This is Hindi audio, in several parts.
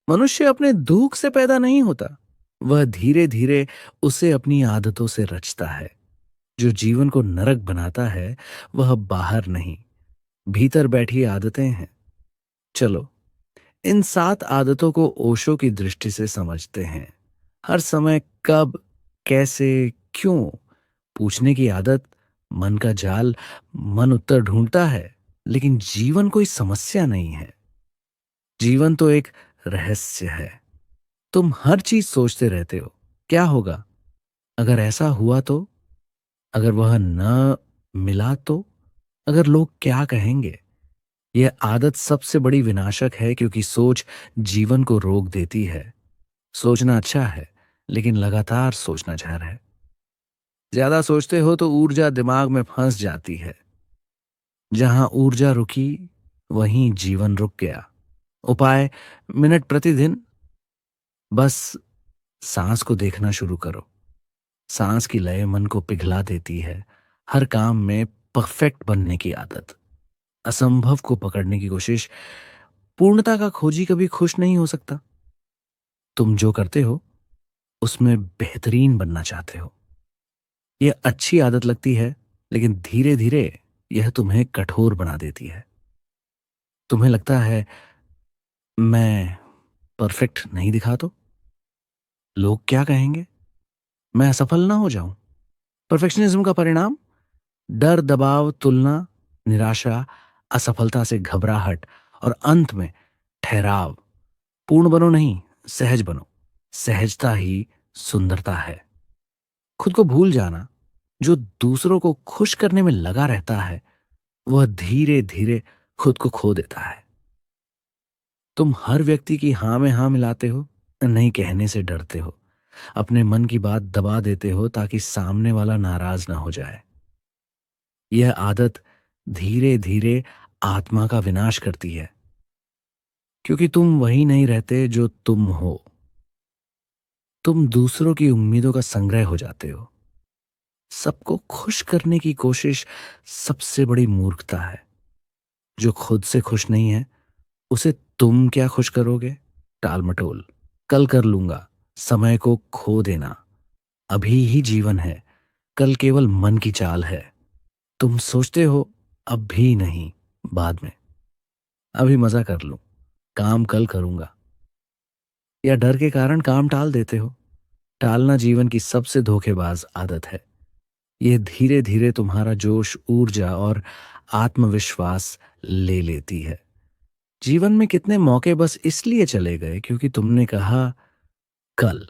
मनुष्य अपने दुख से पैदा नहीं होता, वह धीरे धीरे उसे अपनी आदतों से रचता है। जो जीवन को नरक बनाता है वह बाहर नहीं, भीतर बैठी आदतें हैं। चलो, इन 7 आदतों को ओशो की दृष्टि से समझते हैं। हर समय कब, कैसे, क्यों पूछने की आदत मन का जाल। मन उत्तर ढूंढता है, लेकिन जीवन कोई समस्या नहीं है। जीवन तो एक रहस्य है। तुम हर चीज सोचते रहते हो, क्या होगा अगर ऐसा हुआ तो, अगर वह न मिला तो, अगर लोग क्या कहेंगे। यह आदत सबसे बड़ी विनाशक है, क्योंकि सोच जीवन को रोक देती है। सोचना अच्छा है, लेकिन लगातार सोचना जहर है। ज्यादा सोचते हो तो ऊर्जा दिमाग में फंस जाती है। जहां ऊर्जा रुकी, वहीं जीवन रुक गया। उपाय: मिनट प्रतिदिन बस सांस को देखना शुरू करो। सांस की लय मन को पिघला देती है। हर काम में परफेक्ट बनने की आदत, असंभव को पकड़ने की कोशिश। पूर्णता का खोजी कभी खुश नहीं हो सकता। तुम जो करते हो उसमें बेहतरीन बनना चाहते हो। यह अच्छी आदत लगती है, लेकिन धीरे धीरे यह तुम्हें कठोर बना देती है। तुम्हें लगता है, मैं परफेक्ट नहीं दिखा तो लोग क्या कहेंगे, मैं असफल ना हो जाऊं। परफेक्शनिज्म का परिणाम: डर, दबाव, तुलना, निराशा, असफलता से घबराहट और अंत में ठहराव। पूर्ण बनो नहीं, सहज बनो। सहजता ही सुंदरता है। खुद को भूल जाना। जो दूसरों को खुश करने में लगा रहता है वह धीरे धीरे खुद को खो देता है। तुम हर व्यक्ति की हां में हां मिलाते हो, नहीं कहने से डरते हो। अपने मन की बात दबा देते हो ताकि सामने वाला नाराज ना हो जाए। यह आदत धीरे धीरे आत्मा का विनाश करती है, क्योंकि तुम वही नहीं रहते जो तुम हो। तुम दूसरों की उम्मीदों का संग्रह हो जाते हो। सबको खुश करने की कोशिश सबसे बड़ी मूर्खता है। जो खुद से खुश नहीं है उसे तुम क्या खुश करोगे। टाल मटोल, कल कर लूंगा, समय को खो देना। अभी ही जीवन है, कल केवल मन की चाल है। तुम सोचते हो, अब भी नहीं, बाद में, अभी मजा कर लूं, काम कल करूंगा। या डर के कारण काम टाल देते हो। टालना जीवन की सबसे धोखेबाज आदत है। यह धीरे धीरे तुम्हारा जोश, ऊर्जा और आत्मविश्वास ले लेती है। जीवन में कितने मौके बस इसलिए चले गए क्योंकि तुमने कहा कल।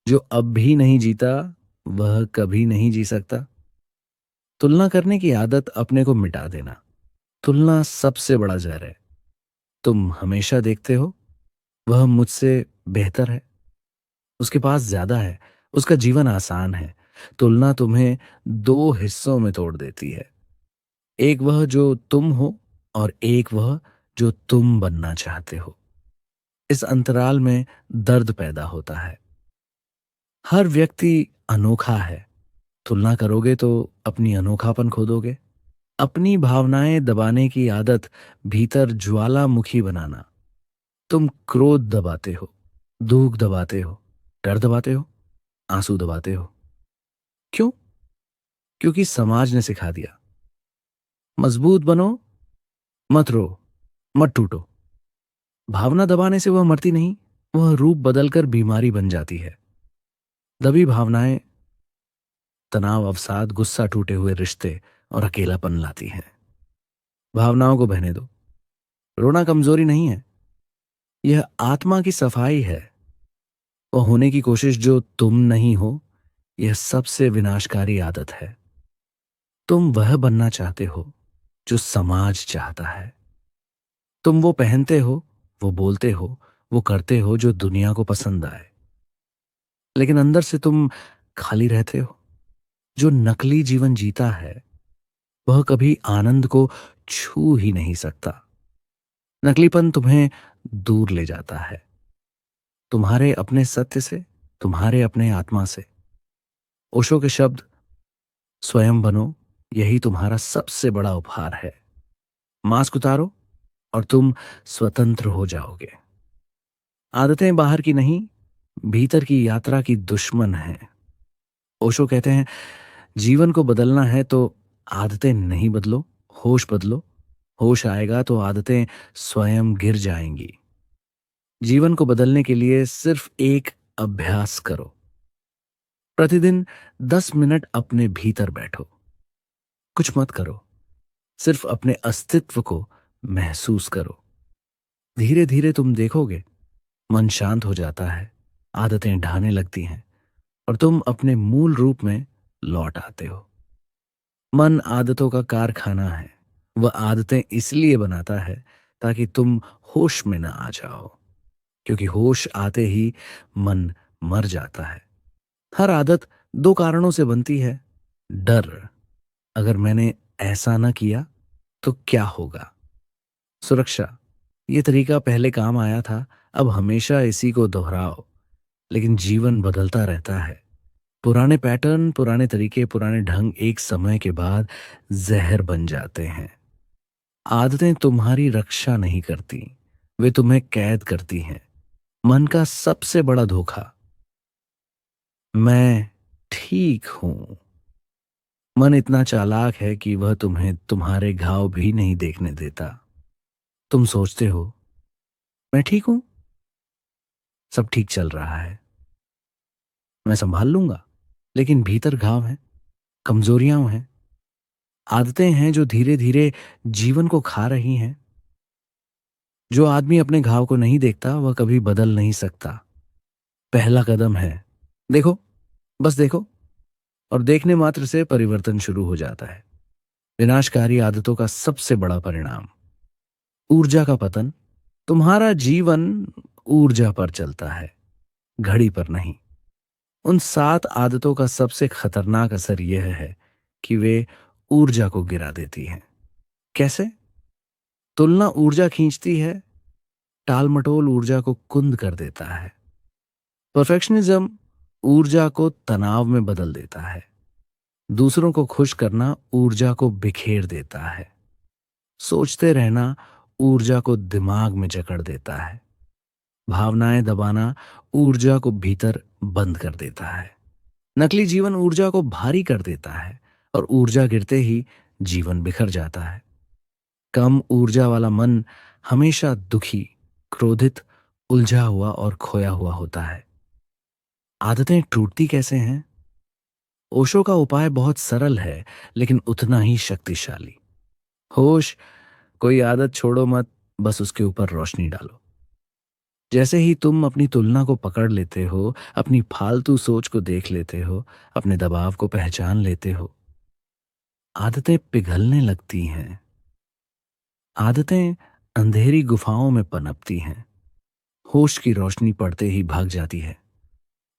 जो अब भी नहीं जीता वह कभी नहीं जी सकता। तुलना करने की आदत अपने को मिटा देना। तुलना सबसे बड़ा जहर है। तुम हमेशा देखते हो, वह मुझसे बेहतर है, उसके पास ज्यादा है, उसका जीवन आसान है। तुलना तुम्हें 2 हिस्सों में तोड़ देती है। एक वह जो तुम हो, और एक वह जो तुम बनना चाहते हो। इस अंतराल में दर्द पैदा होता है। हर व्यक्ति अनोखा है। तुलना करोगे तो अपनी अनोखापन खो दोगे। अपनी भावनाएं दबाने की आदत भीतर ज्वालामुखी बनाना। तुम क्रोध दबाते हो, दुख दबाते हो, डर दबाते हो, आंसू दबाते हो। क्यों? क्योंकि समाज ने सिखा दिया, मजबूत बनो, मत रो, मत टूटो। भावना दबाने से वह मरती नहीं, वह रूप बदलकर बीमारी बन जाती है। दबी भावनाएं तनाव, अवसाद, गुस्सा, टूटे हुए रिश्ते और अकेलापन लाती हैं। भावनाओं को बहने दो। रोना कमजोरी नहीं है, यह आत्मा की सफाई है। वह होने की कोशिश जो तुम नहीं हो, यह सबसे विनाशकारी आदत है। तुम वह बनना चाहते हो जो समाज चाहता है। तुम वो पहनते हो, वो बोलते हो, वो करते हो जो दुनिया को पसंद आए, लेकिन अंदर से तुम खाली रहते हो। जो नकली जीवन जीता है वह कभी आनंद को छू ही नहीं सकता। नकलीपन तुम्हें दूर ले जाता है, तुम्हारे अपने सत्य से, तुम्हारे अपने आत्मा से। ओशो के शब्द, स्वयं बनो, यही तुम्हारा सबसे बड़ा उपहार है। मास्क उतारो और तुम स्वतंत्र हो जाओगे। आदतें बाहर की नहीं, भीतर की यात्रा की दुश्मन हैं। ओशो कहते हैं, जीवन को बदलना है तो आदतें नहीं बदलो, होश बदलो। होश आएगा तो आदतें स्वयं गिर जाएंगी। जीवन को बदलने के लिए सिर्फ एक अभ्यास करो। प्रतिदिन 10 मिनट अपने भीतर बैठो, कुछ मत करो, सिर्फ अपने अस्तित्व को महसूस करो। धीरे धीरे तुम देखोगे, मन शांत हो जाता है, आदतें ढाने लगती हैं और तुम अपने मूल रूप में लौट आते हो। मन आदतों का कारखाना है। वह आदतें इसलिए बनाता है ताकि तुम होश में ना आ जाओ, क्योंकि होश आते ही मन मर जाता है। हर आदत दो कारणों से बनती है। डर, अगर मैंने ऐसा ना किया तो क्या होगा। सुरक्षा, ये तरीका पहले काम आया था, अब हमेशा इसी को दोहराओ। लेकिन जीवन बदलता रहता है। पुराने पैटर्न, पुराने तरीके, पुराने ढंग एक समय के बाद जहर बन जाते हैं। आदतें तुम्हारी रक्षा नहीं करती, वे तुम्हें कैद करती हैं। मन का सबसे बड़ा धोखा, मैं ठीक हूं। मन इतना चालाक है कि वह तुम्हें तुम्हारे घाव भी नहीं देखने देता। तुम सोचते हो, मैं ठीक हूं, सब ठीक चल रहा है, मैं संभाल लूंगा। लेकिन भीतर घाव है, कमजोरियां हैं, आदतें हैं जो धीरे धीरे जीवन को खा रही हैं। जो आदमी अपने घाव को नहीं देखता वह कभी बदल नहीं सकता। पहला कदम है, देखो, बस देखो। और देखने मात्र से परिवर्तन शुरू हो जाता है। विनाशकारी आदतों का सबसे बड़ा परिणाम, ऊर्जा का पतन। तुम्हारा जीवन ऊर्जा पर चलता है, घड़ी पर नहीं। उन 7 आदतों का सबसे खतरनाक असर यह है कि वे ऊर्जा को गिरा देती हैं। कैसे? तुलना ऊर्जा खींचती है, टालमटोल ऊर्जा को कुंद कर देता है। परफेक्शनिज्म ऊर्जा को तनाव में बदल देता है। दूसरों को खुश करना ऊर्जा को बिखेर देता है। सोचते रहना ऊर्जा को दिमाग में जकड़ देता है। भावनाएं दबाना ऊर्जा को भीतर बंद कर देता है। नकली जीवन ऊर्जा को भारी कर देता है और ऊर्जा गिरते ही जीवन बिखर जाता है। कम ऊर्जा वाला मन हमेशा दुखी, क्रोधित, उलझा हुआ और खोया हुआ होता है। आदतें टूटती कैसे हैं? ओशो का उपाय बहुत सरल है, लेकिन उतना ही शक्तिशाली। होश, कोई आदत छोड़ो मत, बस उसके ऊपर रोशनी डालो। जैसे ही तुम अपनी तुलना को पकड़ लेते हो, अपनी फालतू सोच को देख लेते हो, अपने दबाव को पहचान लेते हो, आदतें पिघलने लगती हैं। आदतें अंधेरी गुफाओं में पनपती हैं, होश की रोशनी पड़ते ही भाग जाती है।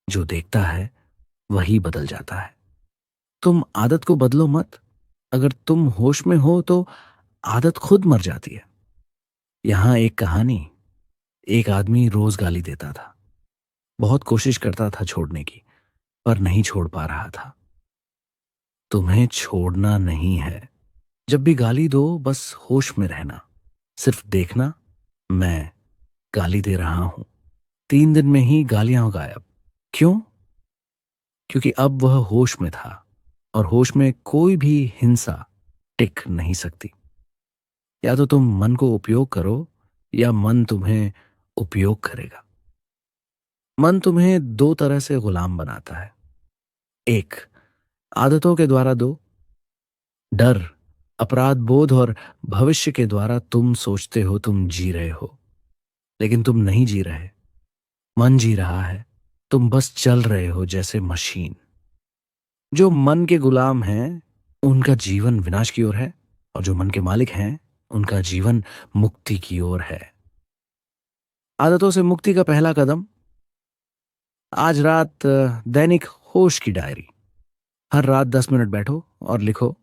जो देखता है वही बदल जाता है। तुम आदत को बदलो मत। अगर तुम होश में हो तो आदत खुद मर जाती है। यहां एक कहानी। एक आदमी रोज गाली देता था, बहुत कोशिश करता था छोड़ने की, पर नहीं छोड़ पा रहा था। तुम्हें छोड़ना नहीं है। जब भी गाली दो बस होश में रहना, सिर्फ देखना, मैं गाली दे रहा हूं। 3 दिन में ही गालियां गायब। क्यों? क्योंकि अब वह होश में था और होश में कोई भी हिंसा टिक नहीं सकती। या तो तुम मन को उपयोग करो या मन तुम्हें उपयोग करेगा। मन तुम्हें दो तरह से गुलाम बनाता है। एक, आदतों के द्वारा दो, डर, अपराध बोध और भविष्य के द्वारा तुम सोचते हो तुम जी रहे हो, लेकिन तुम नहीं जी रहे। मन जी रहा है, तुम बस चल रहे हो जैसे मशीन। जो मन के गुलाम हैं उनका जीवन विनाश की ओर है, और जो मन के मालिक हैं उनका जीवन मुक्ति की ओर है। आदतों से मुक्ति का पहला कदम, आज रात दैनिक होश की डायरी। हर रात 10 मिनट बैठो और लिखो,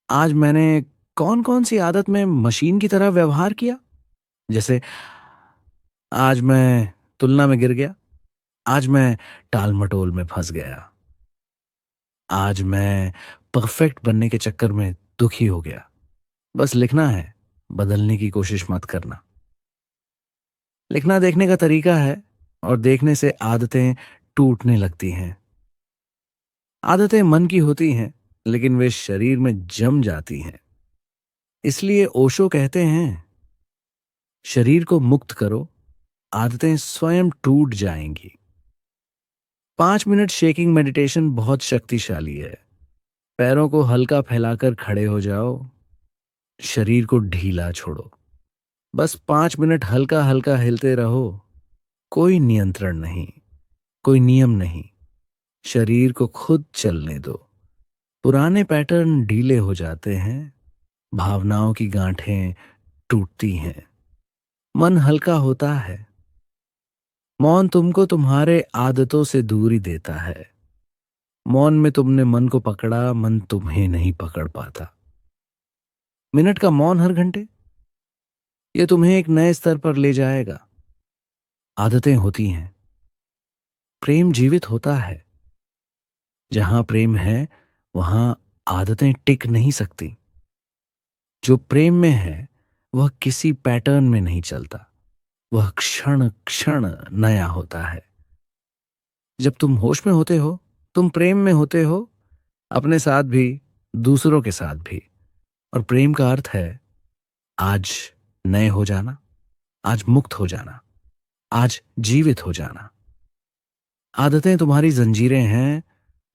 आज मैंने कौन कौन सी आदत में मशीन की तरह व्यवहार किया। जैसे, आज मैं तुलना में गिर गया, आज मैं टाल मटोल में फंस गया, आज मैं परफेक्ट बनने के चक्कर में दुखी हो गया। बस लिखना है, बदलने की कोशिश मत करना। लिखना देखने का तरीका है और देखने से आदतें टूटने लगती हैं। आदतें मन की होती हैं, लेकिन वे शरीर में जम जाती हैं। इसलिए ओशो कहते हैं, शरीर को मुक्त करो, आदतें स्वयं टूट जाएंगी। 5 मिनट शेकिंग मेडिटेशन बहुत शक्तिशाली है। पैरों को हल्का फैलाकर खड़े हो जाओ, शरीर को ढीला छोड़ो। बस 5 मिनट हल्का हल्का हिलते रहो। कोई नियंत्रण नहीं, कोई नियम नहीं। शरीर को खुद चलने दो। पुराने पैटर्न ढीले हो जाते हैं, भावनाओं की गांठें टूटती हैं, मन हल्का होता है। मौन तुमको तुम्हारे आदतों से दूरी देता है। मौन में तुमने मन को पकड़ा, मन तुम्हें नहीं पकड़ पाता। मिनट का मौन हर घंटे, ये तुम्हें एक नए स्तर पर ले जाएगा। आदतें होती हैं, प्रेम जीवित होता है। जहां प्रेम है, वहां आदतें टिक नहीं सकती। जो प्रेम में है, वह किसी पैटर्न में नहीं चलता। वह क्षण क्षण नया होता है। जब तुम होश में होते हो, तुम प्रेम में होते हो, अपने साथ भी, दूसरों के साथ भी। और प्रेम का अर्थ है आज नए हो जाना, आज मुक्त हो जाना, आज जीवित हो जाना। आदतें तुम्हारी जंजीरें हैं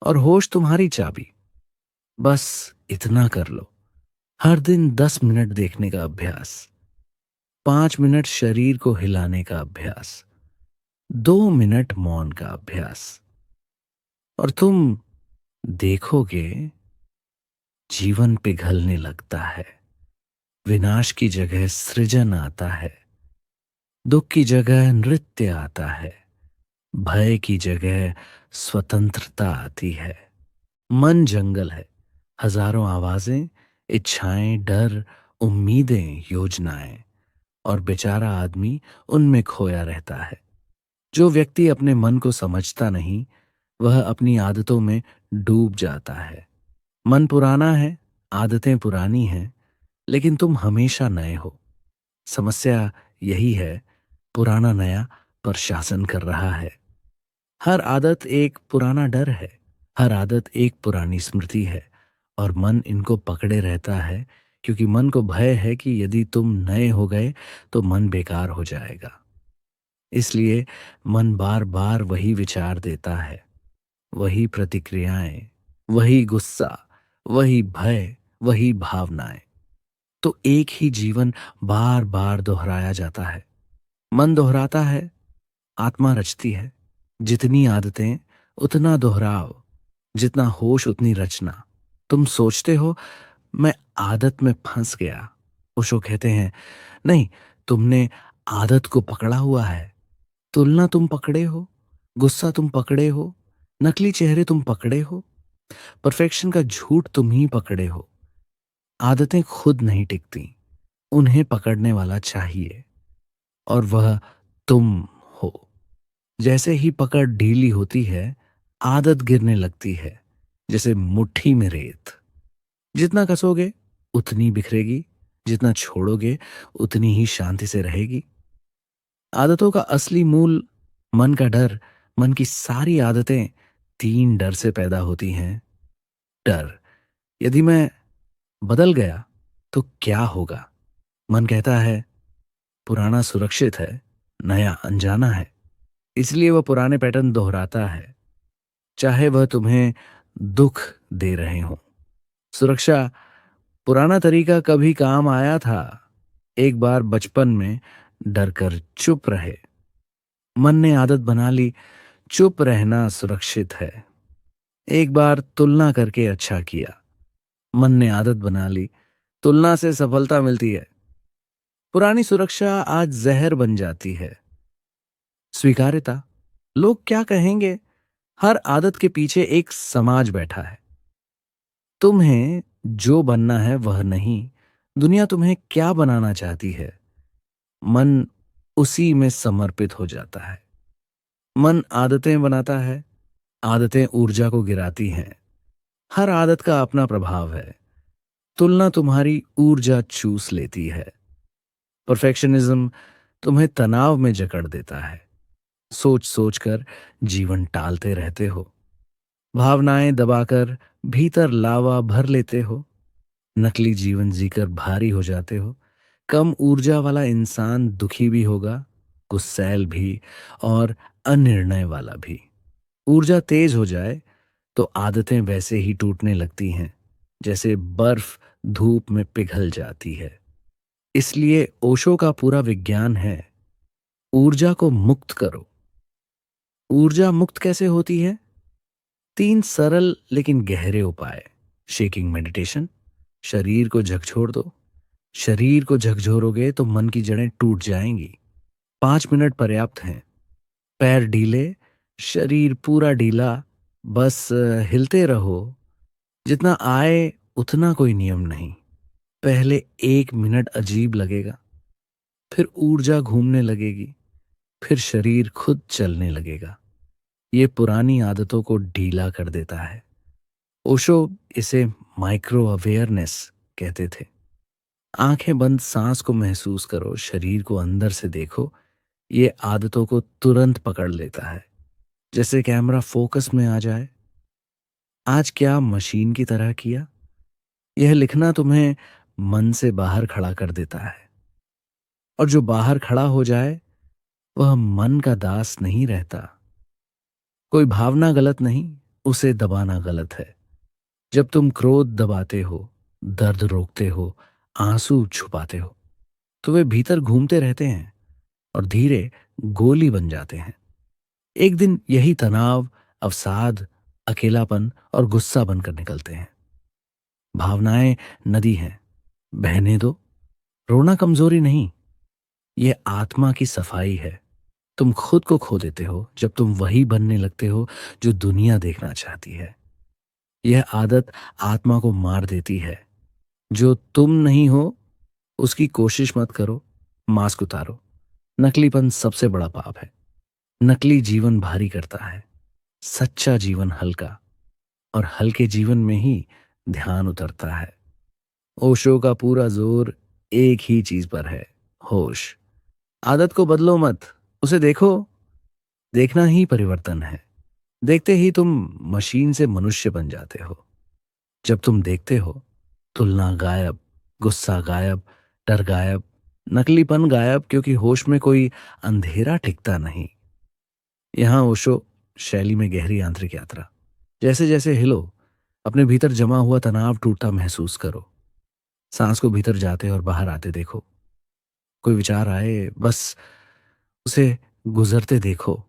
और होश तुम्हारी चाबी। बस इतना कर लो, हर दिन 10 मिनट देखने का अभ्यास, 5 मिनट शरीर को हिलाने का अभ्यास, 2 मिनट मौन का अभ्यास, और तुम देखोगे जीवन पिघलने लगता है। विनाश की जगह सृजन आता है, दुख की जगह नृत्य आता है, भय की जगह स्वतंत्रता आती है। मन जंगल है, हजारों आवाजें, इच्छाएं, डर, उम्मीदें, योजनाएं, और बेचारा आदमी उनमें खोया रहता है। जो व्यक्ति अपने मन को समझता नहीं, वह अपनी आदतों में डूब जाता है। मन पुराना है, आदतें पुरानी हैं, लेकिन तुम हमेशा नए हो। समस्या यही है, पुराना नया पर शासन कर रहा है। हर आदत एक पुराना डर है, हर आदत एक पुरानी स्मृति है, और मन इनको पकड़े रहता है, क्योंकि मन को भय है कि यदि तुम नए हो गए तो मन बेकार हो जाएगा। इसलिए मन बार बार वही विचार देता है, वही प्रतिक्रियाएं, वही गुस्सा, वही भय, वही भावनाएं। तो एक ही जीवन बार बार दोहराया जाता है। मन दोहराता है, आत्मा रचती है। जितनी आदतें उतना दोहराव, जितना होश उतनी रचना। तुम सोचते हो मैं आदत में फंस गया, ओशो कहते हैं नहीं, तुमने आदत को पकड़ा हुआ है। तुलना तुम पकड़े हो, गुस्सा तुम पकड़े हो, नकली चेहरे तुम पकड़े हो, परफेक्शन का झूठ तुम ही पकड़े हो। आदतें खुद नहीं टिकती, उन्हें पकड़ने वाला चाहिए, और वह तुम हो। जैसे ही पकड़ ढीली होती है, आदत गिरने लगती है, जैसे मुट्ठी में रेत। जितना कसोगे उतनी बिखरेगी, जितना छोड़ोगे उतनी ही शांति से रहेगी। आदतों का असली मूल मन का डर। मन की सारी आदतें 3 डर से पैदा होती हैं। डर, यदि मैं बदल गया तो क्या होगा? मन कहता है पुराना सुरक्षित है, नया अनजाना है। इसलिए वह पुराने पैटर्न दोहराता है, चाहे वह तुम्हें दुख दे रहे हो। सुरक्षा, पुराना तरीका कभी काम आया था। एक बार बचपन में डर कर चुप रहे, मन ने आदत बना ली, चुप रहना सुरक्षित है। एक बार तुलना करके अच्छा किया, मन ने आदत बना ली, तुलना से सफलता मिलती है। पुरानी सुरक्षा आज जहर बन जाती है। स्वीकार्यता, लोग क्या कहेंगे? हर आदत के पीछे एक समाज बैठा है। तुम्हें जो बनना है वह नहीं, दुनिया तुम्हें क्या बनाना चाहती है, मन उसी में समर्पित हो जाता है। मन आदतें बनाता है, आदतें ऊर्जा को गिराती हैं। हर आदत का अपना प्रभाव है। तुलना तुम्हारी ऊर्जा चूस लेती है। परफेक्शनिज्म तुम्हें तनाव में जकड़ देता है। सोच सोच कर जीवन टालते रहते हो, भावनाएं दबाकर भीतर लावा भर लेते हो, नकली जीवन जीकर भारी हो जाते हो। कम ऊर्जा वाला इंसान दुखी भी होगा, गुस्सैल भी और अनिर्णय वाला भी। ऊर्जा तेज हो जाए तो आदतें वैसे ही टूटने लगती हैं जैसे बर्फ धूप में पिघल जाती है। इसलिए ओशो का पूरा विज्ञान है, ऊर्जा को मुक्त करो। ऊर्जा मुक्त कैसे होती है? तीन सरल लेकिन गहरे उपाय। Shaking meditation. शरीर को झकझोर दो। शरीर को झकझोरोगे तो मन की जड़ें टूट जाएंगी। 5 मिनट पर्याप्त हैं। पैर ढीले, शरीर पूरा ढीला, बस हिलते रहो। जितना आए उतना कोई नियम नहीं। पहले 1 मिनट अजीब लगेगा, फिर ऊर्जा घूमने लगेगी, फिर शरीर खुद चलने लगेगा। ये पुरानी आदतों को ढीला कर देता है। ओशो इसे माइक्रो अवेयरनेस कहते थे। आंखें बंद, सांस को महसूस करो, शरीर को अंदर से देखो। ये आदतों को तुरंत पकड़ लेता है, जैसे कैमरा फोकस में आ जाए। आज क्या मशीन की तरह किया? यह लिखना तुम्हें मन से बाहर खड़ा कर देता है। और जो बाहर खड़ा हो जाए वह मन का दास नहीं रहता। कोई भावना गलत नहीं, उसे दबाना गलत है। जब तुम क्रोध दबाते हो, दर्द रोकते हो, आंसू छुपाते हो, तो वे भीतर घूमते रहते हैं और धीरे गोली बन जाते हैं। एक दिन यही तनाव, अवसाद, अकेलापन और गुस्सा बनकर निकलते हैं। भावनाएं नदी हैं, बहने दो। रोना कमजोरी नहीं, ये आत्मा की सफाई है। तुम खुद को खो देते हो जब तुम वही बनने लगते हो जो दुनिया देखना चाहती है। यह आदत आत्मा को मार देती है। जो तुम नहीं हो उसकी कोशिश मत करो। मास्क उतारो। नकलीपन सबसे बड़ा पाप है। नकली जीवन भारी करता है, सच्चा जीवन हल्का, और हल्के जीवन में ही ध्यान उतरता है। ओशो का पूरा जोर एक ही चीज पर है, होश। आदत को बदलो मत, उसे देखो। देखना ही परिवर्तन है। देखते ही तुम मशीन से मनुष्य बन जाते हो। जब तुम देखते हो, तुलना गायब, गुस्सा गायब, डर गायब, नकलीपन गायब, क्योंकि होश में कोई अंधेरा टिकता नहीं। यहां ओशो शैली में गहरी आंतरिक यात्रा। जैसे जैसे हिलो, अपने भीतर जमा हुआ तनाव टूटता महसूस करो। सांस को भीतर जाते और बाहर आते देखो। कोई विचार आए, बस उसे गुजरते देखो।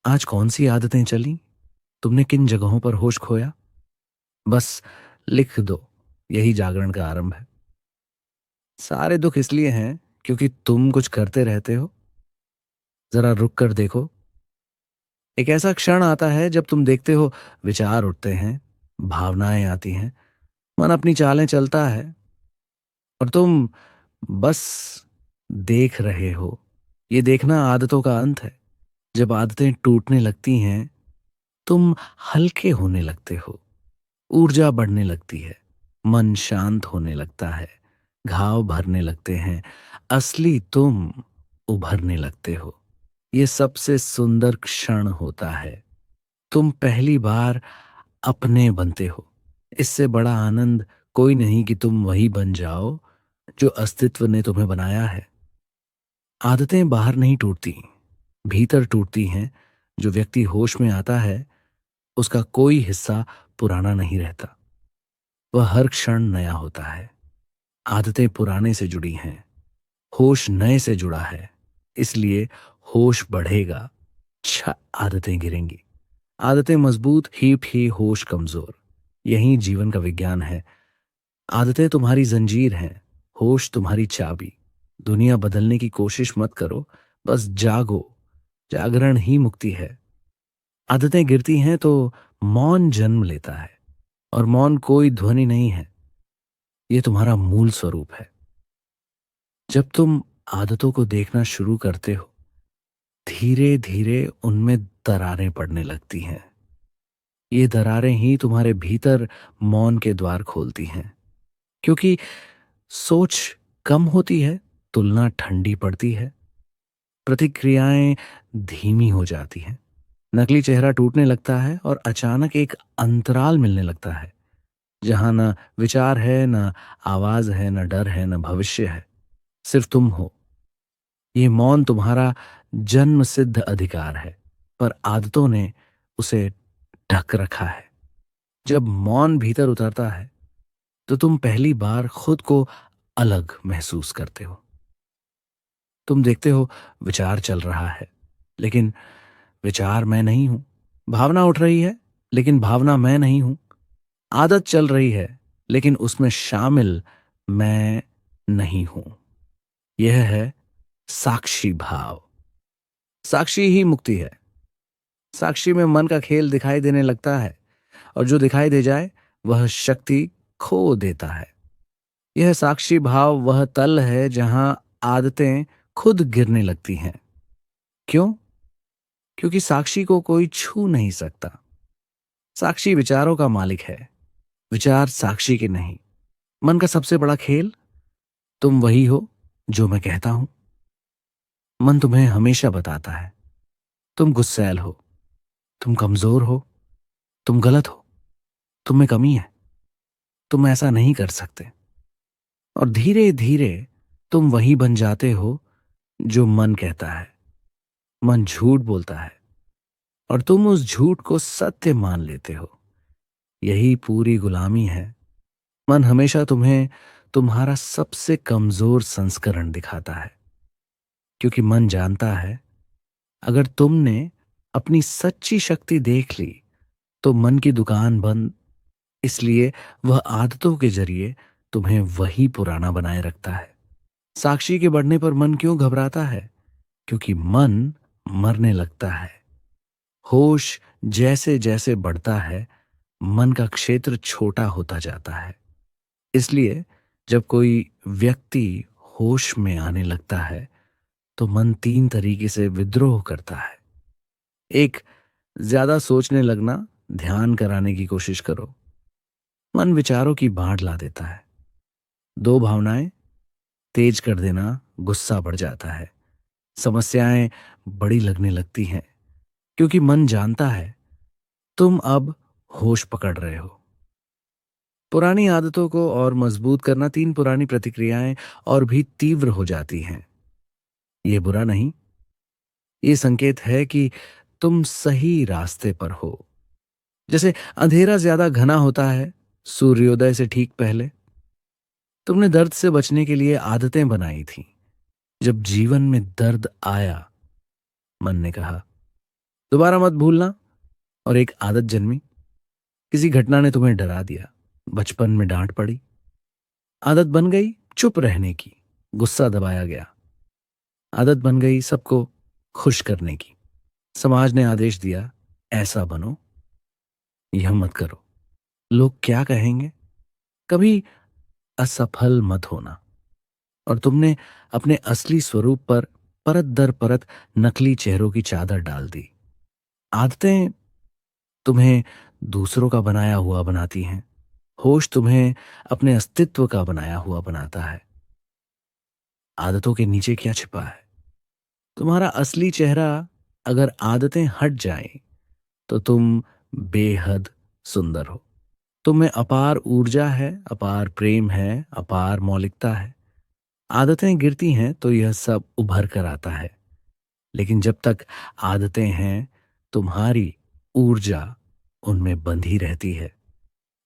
आज कौन सी आदतें चली? तुमने किन जगहों पर होश खोया? बस लिख दो। यही जागरण का आरंभ है। सारे दुख इसलिए हैं क्योंकि तुम कुछ करते रहते हो। जरा रुक कर देखो। एक ऐसा क्षण आता है जब तुम देखते हो, विचार उठते हैं, भावनाएं आती हैं, मन अपनी चालें चलता है, और तुम बस देख रहे हो। ये देखना आदतों का अंत है। जब आदतें टूटने लगती हैं, तुम हल्के होने लगते हो। ऊर्जा बढ़ने लगती है, मन शांत होने लगता है, घाव भरने लगते हैं, असली तुम उभरने लगते हो। ये सबसे सुंदर क्षण होता है। तुम पहली बार अपने बनते हो। इससे बड़ा आनंद कोई नहीं कि तुम वही बन जाओ जो अस्तित्व ने तुम्हें बनाया है। आदतें बाहर नहीं टूटती, भीतर टूटती हैं। जो व्यक्ति होश में आता है, उसका कोई हिस्सा पुराना नहीं रहता। वह हर क्षण नया होता है। आदतें पुराने से जुड़ी हैं, होश नए से जुड़ा है। इसलिए होश बढ़ेगा, आदतें गिरेंगी। आदतें मजबूत ही होश कमजोर। यही जीवन का विज्ञान है। आदतें तुम्हारी जंजीर हैं, होश तुम्हारी चाबी। दुनिया बदलने की कोशिश मत करो, बस जागो। जागरण ही मुक्ति है। आदतें गिरती हैं तो मौन जन्म लेता है, और मौन कोई ध्वनि नहीं है, ये तुम्हारा मूल स्वरूप है। जब तुम आदतों को देखना शुरू करते हो, धीरे धीरे उनमें दरारें पड़ने लगती हैं। ये दरारें ही तुम्हारे भीतर मौन के द्वार खोलती हैं। क्योंकि सोच कम होती है तुलना ठंडी पड़ती है, प्रतिक्रियाएं धीमी हो जाती हैं, नकली चेहरा टूटने लगता है और अचानक एक अंतराल मिलने लगता है जहां न विचार है, न आवाज है, न डर है, न भविष्य है, सिर्फ तुम हो। ये मौन तुम्हारा जन्म सिद्ध अधिकार है, पर आदतों ने उसे ढक रखा है। जब मौन भीतर उतरता है तो तुम पहली बार खुद को अलग महसूस करते हो। तुम देखते हो विचार चल रहा है, लेकिन विचार मैं नहीं हूं। भावना उठ रही है, लेकिन भावना मैं नहीं हूं। आदत चल रही है, लेकिन उसमें शामिल मैं नहीं हूं। यह है साक्षी भाव। साक्षी ही मुक्ति है। साक्षी में मन का खेल दिखाई देने लगता है, और जो दिखाई दे जाए वह शक्ति खो देता है। यह साक्षी भाव वह तल है जहां आदतें खुद गिरने लगती हैं। क्यों? क्योंकि साक्षी को कोई छू नहीं सकता। साक्षी विचारों का मालिक है, विचार साक्षी के नहीं। मन का सबसे बड़ा खेल, तुम वही हो जो मैं कहता हूं। मन तुम्हें हमेशा बताता है तुम गुस्सैल हो, तुम कमजोर हो, तुम गलत हो, तुम में कमी है, तुम ऐसा नहीं कर सकते। और धीरे धीरे तुम वही बन जाते हो जो मन कहता है। मन झूठ बोलता है और तुम उस झूठ को सत्य मान लेते हो। यही पूरी गुलामी है। मन हमेशा तुम्हें तुम्हारा सबसे कमजोर संस्करण दिखाता है, क्योंकि मन जानता है अगर तुमने अपनी सच्ची शक्ति देख ली तो मन की दुकान बंद। इसलिए वह आदतों के जरिए तुम्हें वही पुराना बनाए रखता है। साक्षी के बढ़ने पर मन क्यों घबराता है? क्योंकि मन मरने लगता है। होश जैसे जैसे बढ़ता है, मन का क्षेत्र छोटा होता जाता है। इसलिए जब कोई व्यक्ति होश में आने लगता है तो मन तीन तरीके से विद्रोह करता है। एक, ज्यादा सोचने लगना, ध्यान कराने की कोशिश करो, मन विचारों की बाढ़ ला देता है। दो, भावनाएं तेज कर देना, गुस्सा बढ़ जाता है, समस्याएं बड़ी लगने लगती हैं, क्योंकि मन जानता है तुम अब होश पकड़ रहे हो। पुरानी आदतों को और मजबूत करना, तीन पुरानी प्रतिक्रियाएं और भी तीव्र हो जाती हैं। ये बुरा नहीं, ये संकेत है कि तुम सही रास्ते पर हो। जैसे अंधेरा ज्यादा घना होता है सूर्योदय से ठीक पहले। तुमने दर्द से बचने के लिए आदतें बनाई थी। जब जीवन में दर्द आया, मन ने कहा दोबारा मत भूलना, और एक आदत जन्मी। किसी घटना ने तुम्हें डरा दिया, बचपन में डांट पड़ी, आदत बन गई चुप रहने की, गुस्सा दबाया गया। आदत बन गई सबको खुश करने की, समाज ने आदेश दिया ऐसा बनो, यह मत करो, लोग क्या कहेंगे। कभी असफल मत होना। और तुमने अपने असली स्वरूप पर परत दर परत नकली चेहरों की चादर डाल दी। आदतें तुम्हें दूसरों का बनाया हुआ बनाती हैं, होश तुम्हें अपने अस्तित्व का बनाया हुआ बनाता है। आदतों के नीचे क्या छिपा है? तुम्हारा असली चेहरा। अगर आदतें हट जाएं तो तुम बेहद सुंदर हो। तुम में अपार ऊर्जा है, अपार प्रेम है, अपार मौलिकता है। आदतें गिरती हैं तो यह सब उभर कर आता है, लेकिन जब तक आदतें हैं तुम्हारी ऊर्जा उनमें बंधी रहती है।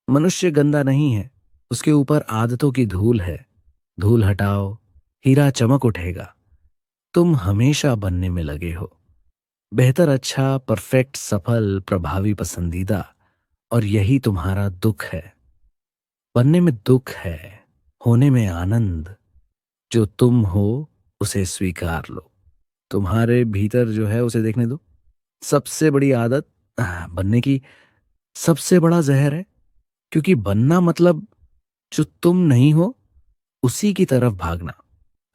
मनुष्य गंदा नहीं है, उसके ऊपर आदतों की धूल है। धूल हटाओ, हीरा चमक उठेगा। तुम हमेशा बनने में लगे हो, बेहतर, अच्छा, परफेक्ट, सफल, प्रभावी, पसंदीदा। और यही तुम्हारा दुख है। बनने में दुख है, होने में आनंद। जो तुम हो उसे स्वीकार लो। तुम्हारे भीतर जो है उसे देखने दो। सबसे बड़ी आदत बनने की सबसे बड़ा जहर है, क्योंकि बनना मतलब जो तुम नहीं हो उसी की तरफ भागना।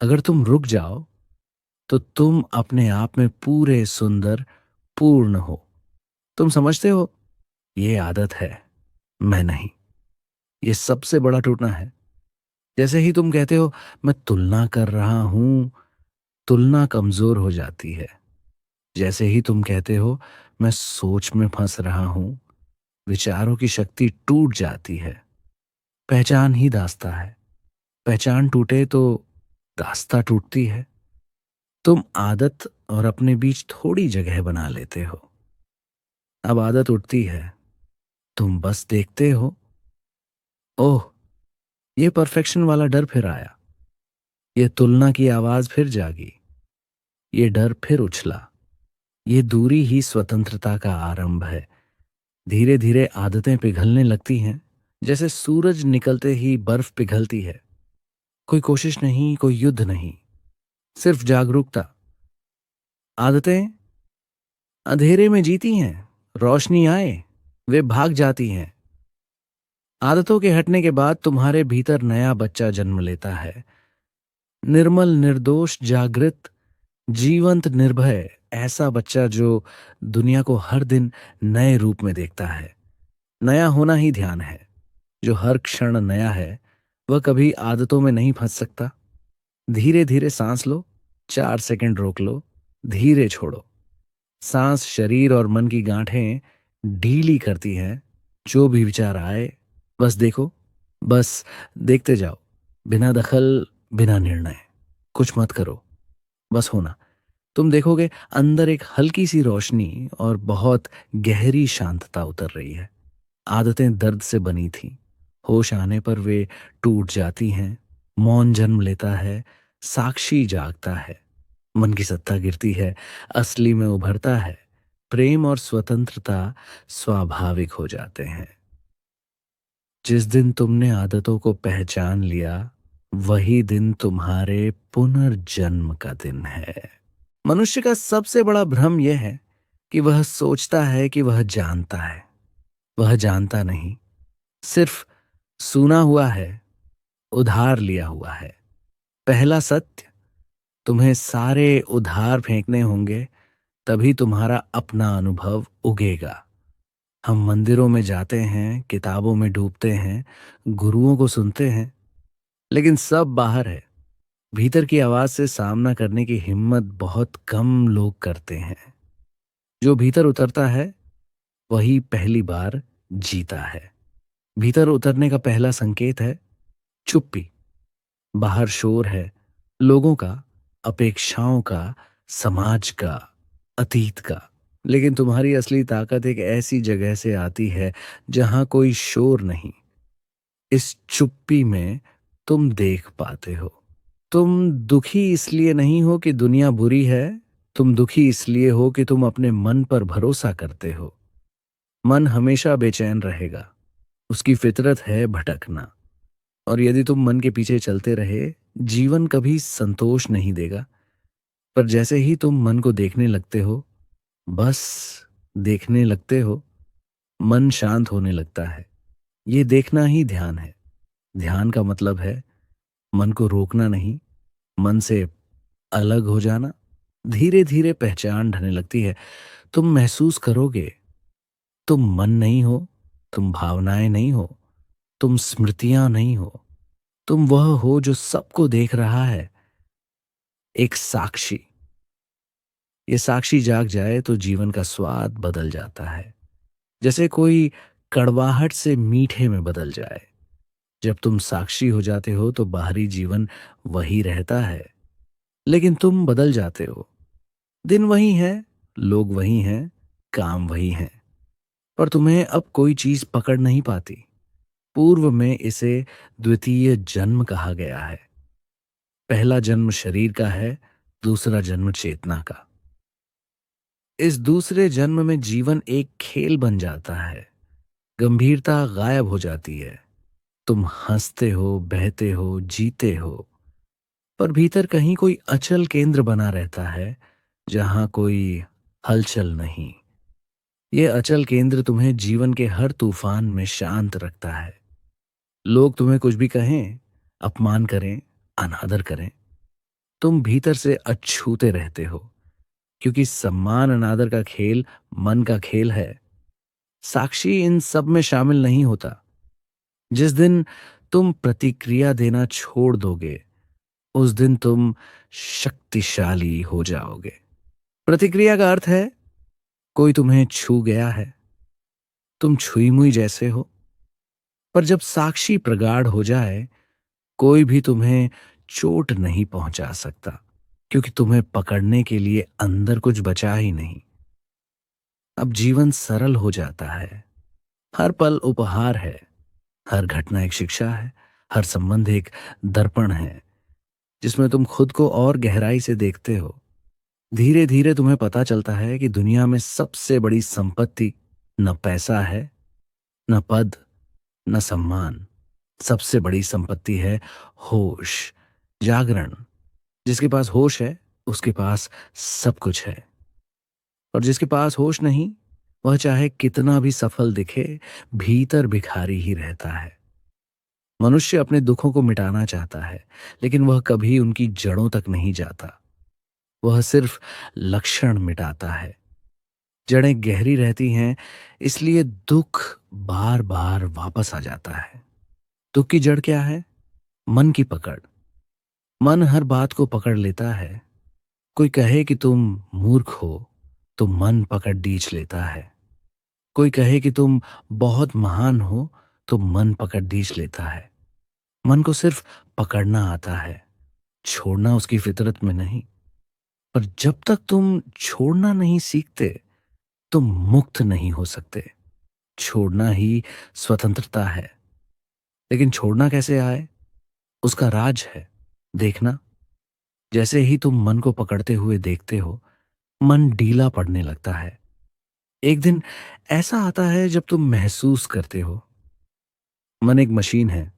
अगर तुम रुक जाओ तो तुम अपने आप में पूरे सुंदर पूर्ण हो। तुम समझते हो ये आदत है, मैं नहीं। ये सबसे बड़ा टूटना है। जैसे ही तुम कहते हो मैं तुलना कर रहा हूं, तुलना कमजोर हो जाती है। जैसे ही तुम कहते हो मैं सोच में फंस रहा हूं, विचारों की शक्ति टूट जाती है। पहचान ही दास्ता है, पहचान टूटे तो दास्ता टूटती है। तुम आदत और अपने बीच थोड़ी जगह बना लेते हो। अब आदत उठती है, तुम बस देखते हो। ओह, ये परफेक्शन वाला डर फिर आया, ये तुलना की आवाज फिर जागी, ये डर फिर उछला। ये दूरी ही स्वतंत्रता का आरंभ है। धीरे धीरे आदतें पिघलने लगती हैं, जैसे सूरज निकलते ही बर्फ पिघलती है। कोई कोशिश नहीं, कोई युद्ध नहीं, सिर्फ जागरूकता। आदतें अंधेरे में जीती हैं, रोशनी आए वे भाग जाती हैं। आदतों के हटने के बाद तुम्हारे भीतर नया बच्चा जन्म लेता है, निर्मल, निर्दोष, जागृत, जीवंत, निर्भय। ऐसा बच्चा जो दुनिया को हर दिन नए रूप में देखता है। नया होना ही ध्यान है। जो हर क्षण नया है वह कभी आदतों में नहीं फंस सकता। धीरे धीरे सांस लो, 4 सेकंड रोक लो, धीरे छोड़ो। सांस शरीर और मन की गांठें ढीली करती हैं। जो भी विचार आए बस देखो, बस देखते जाओ, बिना दखल, बिना निर्णय। कुछ मत करो, बस होना। तुम देखोगे अंदर एक हल्की सी रोशनी और बहुत गहरी शांतता उतर रही है। आदतें दर्द से बनी थीं, होश आने पर वे टूट जाती हैं। मौन जन्म लेता है, साक्षी जागता है, मन की सत्ता गिरती है, असली में उभरता है। प्रेम और स्वतंत्रता स्वाभाविक हो जाते हैं। जिस दिन तुमने आदतों को पहचान लिया, वही दिन तुम्हारे पुनर्जन्म का दिन है। मनुष्य का सबसे बड़ा भ्रम यह है कि वह सोचता है कि वह जानता है। वह जानता नहीं, सिर्फ सुना हुआ है, उधार लिया हुआ है। पहला सत्य, तुम्हें सारे उधार फेंकने होंगे, तभी तुम्हारा अपना अनुभव उगेगा। हम मंदिरों में जाते हैं, किताबों में डूबते हैं, गुरुओं को सुनते हैं, लेकिन सब बाहर है। भीतर की आवाज से सामना करने की हिम्मत बहुत कम लोग करते हैं। जो भीतर उतरता है वही पहली बार जीता है। भीतर उतरने का पहला संकेत है चुप्पी। बाहर शोर है, लोगों का, अपेक्षाओं का, समाज का, अतीत का। लेकिन तुम्हारी असली ताकत एक ऐसी जगह से आती है जहां कोई शोर नहीं। इस चुप्पी में तुम देख पाते हो। तुम दुखी इसलिए नहीं हो कि दुनिया बुरी है, तुम दुखी इसलिए हो कि तुम अपने मन पर भरोसा करते हो। मन हमेशा बेचैन रहेगा, उसकी फितरत है भटकना। और यदि तुम मन के पीछे चलते रहे, जीवन कभी संतोष नहीं देगा। पर जैसे ही तुम मन को देखने लगते हो, बस देखने लगते हो, मन शांत होने लगता है। ये देखना ही ध्यान है। ध्यान का मतलब है मन को रोकना नहीं, मन से अलग हो जाना। धीरे धीरे पहचान ढलने लगती है। तुम महसूस करोगे तुम मन नहीं हो, तुम भावनाएं नहीं हो, तुम स्मृतियां नहीं हो, तुम वह हो जो सबको देख रहा है। एक साक्षी। ये साक्षी जाग जाए तो जीवन का स्वाद बदल जाता है, जैसे कोई कड़वाहट से मीठे में बदल जाए। जब तुम साक्षी हो जाते हो तो बाहरी जीवन वही रहता है, लेकिन तुम बदल जाते हो। दिन वही है, लोग वही हैं, काम वही हैं, पर तुम्हें अब कोई चीज पकड़ नहीं पाती। पूर्व में इसे द्वितीय जन्म कहा गया है। पहला जन्म शरीर का है, दूसरा जन्म चेतना का। इस दूसरे जन्म में जीवन एक खेल बन जाता है। गंभीरता गायब हो जाती है। तुम हंसते हो, बहते हो, जीते हो, पर भीतर कहीं कोई अचल केंद्र बना रहता है, जहां कोई हलचल नहीं। ये अचल केंद्र तुम्हें जीवन के हर तूफान में शांत रखता है। लोग तुम्हें कुछ भी कहें, अपमान करें, अनादर करें, तुम भीतर से अछूते रहते हो, क्योंकि सम्मान अनादर का खेल मन का खेल है। साक्षी इन सब में शामिल नहीं होता। जिस दिन तुम प्रतिक्रिया देना छोड़ दोगे, उस दिन तुम शक्तिशाली हो जाओगे। प्रतिक्रिया का अर्थ है कोई तुम्हें छू गया है, तुम छुई मुई जैसे हो। पर जब साक्षी प्रगाढ़ हो जाए, कोई भी तुम्हें चोट नहीं पहुंचा सकता, क्योंकि तुम्हें पकड़ने के लिए अंदर कुछ बचा ही नहीं। अब जीवन सरल हो जाता है। हर पल उपहार है, हर घटना एक शिक्षा है, हर संबंध एक दर्पण है जिसमें तुम खुद को और गहराई से देखते हो। धीरे धीरे तुम्हें पता चलता है कि दुनिया में सबसे बड़ी संपत्ति न पैसा है, न पद, न सम्मान। सबसे बड़ी संपत्ति है होश, जागरण। जिसके पास होश है, उसके पास सब कुछ है। और जिसके पास होश नहीं, वह चाहे कितना भी सफल दिखे, भीतर भिखारी ही रहता है। मनुष्य अपने दुखों को मिटाना चाहता है, लेकिन वह कभी उनकी जड़ों तक नहीं जाता। वह सिर्फ लक्षण मिटाता है। जड़ें गहरी रहती हैं, इसलिए दुख बार बार वापस आ जाता है। दुख की जड़ क्या है? मन की पकड़। मन हर बात को पकड़ लेता है। कोई कहे कि तुम मूर्ख हो, तो मन पकड़ डीच लेता है। कोई कहे कि तुम बहुत महान हो, तो मन पकड़ डीच लेता है। मन को सिर्फ पकड़ना आता है, छोड़ना उसकी फितरत में नहीं। पर जब तक तुम छोड़ना नहीं सीखते, तुम मुक्त नहीं हो सकते। छोड़ना ही स्वतंत्रता है। लेकिन छोड़ना कैसे आए, उसका राज है। देखना, जैसे ही तुम मन को पकड़ते हुए देखते हो, मन ढीला पड़ने लगता है। एक दिन ऐसा आता है जब तुम महसूस करते हो मन एक मशीन है,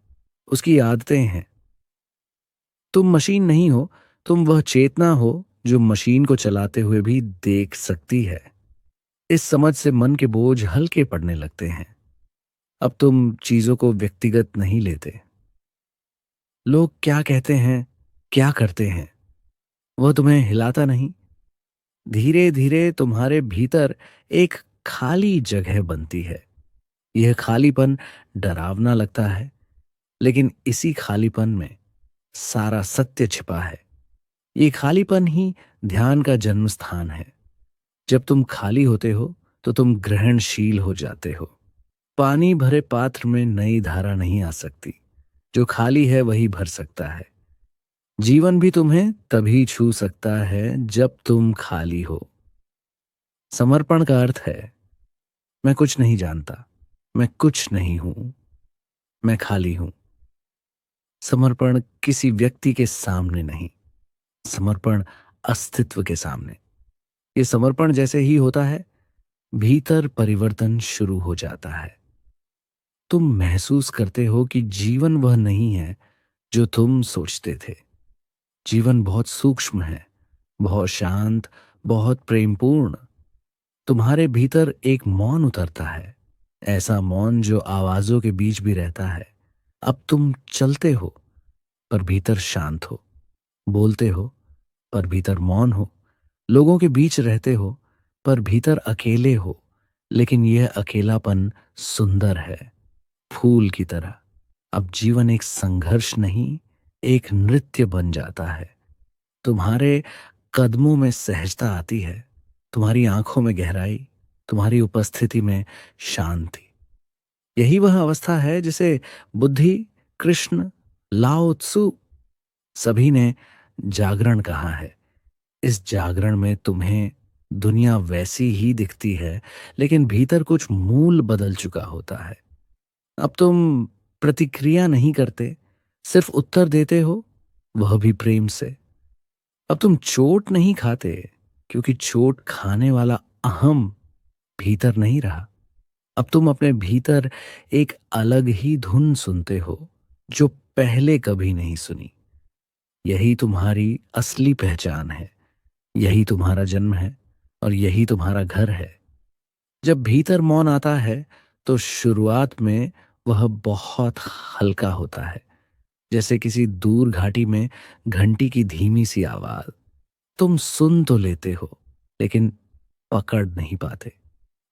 उसकी आदतें हैं। तुम मशीन नहीं हो, तुम वह चेतना हो जो मशीन को चलाते हुए भी देख सकती है। इस समझ से मन के बोझ हल्के पड़ने लगते हैं। अब तुम चीजों को व्यक्तिगत नहीं लेते। लोग क्या कहते हैं, क्या करते हैं, वह तुम्हें हिलाता नहीं। धीरे धीरे तुम्हारे भीतर एक खाली जगह बनती है। यह खालीपन डरावना लगता है, लेकिन इसी खालीपन में सारा सत्य छिपा है। ये खालीपन ही ध्यान का जन्म स्थान है। जब तुम खाली होते हो, तो तुम ग्रहणशील हो जाते हो। पानी भरे पात्र में नई धारा नहीं आ सकती। जो खाली है वही भर सकता है। जीवन भी तुम्हें तभी छू सकता है जब तुम खाली हो। समर्पण का अर्थ है मैं कुछ नहीं जानता, मैं कुछ नहीं हूं, मैं खाली हूं। समर्पण किसी व्यक्ति के सामने नहीं, समर्पण अस्तित्व के सामने। ये समर्पण जैसे ही होता है, भीतर परिवर्तन शुरू हो जाता है। तुम महसूस करते हो कि जीवन वह नहीं है जो तुम सोचते थे। जीवन बहुत सूक्ष्म है, बहुत शांत, बहुत प्रेमपूर्ण। तुम्हारे भीतर एक मौन उतरता है, ऐसा मौन जो आवाजों के बीच भी रहता है। अब तुम चलते हो, पर भीतर शांत हो। बोलते हो, पर भीतर मौन हो। लोगों के बीच रहते हो, पर भीतर अकेले हो। लेकिन यह अकेलापन सुंदर है, फूल की तरह। अब जीवन एक संघर्ष नहीं, एक नृत्य बन जाता है। तुम्हारे कदमों में सहजता आती है, तुम्हारी आंखों में गहराई, तुम्हारी उपस्थिति में शांति। यही वह अवस्था है जिसे बुद्धि, कृष्ण, लाओ त्सु सभी ने जागरण कहा है। इस जागरण में तुम्हें दुनिया वैसी ही दिखती है, लेकिन भीतर कुछ मूल बदल चुका होता है। अब तुम प्रतिक्रिया नहीं करते, सिर्फ उत्तर देते हो, वह भी प्रेम से। अब तुम चोट नहीं खाते, क्योंकि चोट खाने वाला अहम भीतर नहीं रहा। अब तुम अपने भीतर एक अलग ही धुन सुनते हो, जो पहले कभी नहीं सुनी। यही तुम्हारी असली पहचान है, यही तुम्हारा जन्म है, और यही तुम्हारा घर है। जब भीतर मौन आता है, तो शुरुआत में वह बहुत हल्का होता है, जैसे किसी दूर घाटी में घंटी की धीमी सी आवाज। तुम सुन तो लेते हो, लेकिन पकड़ नहीं पाते।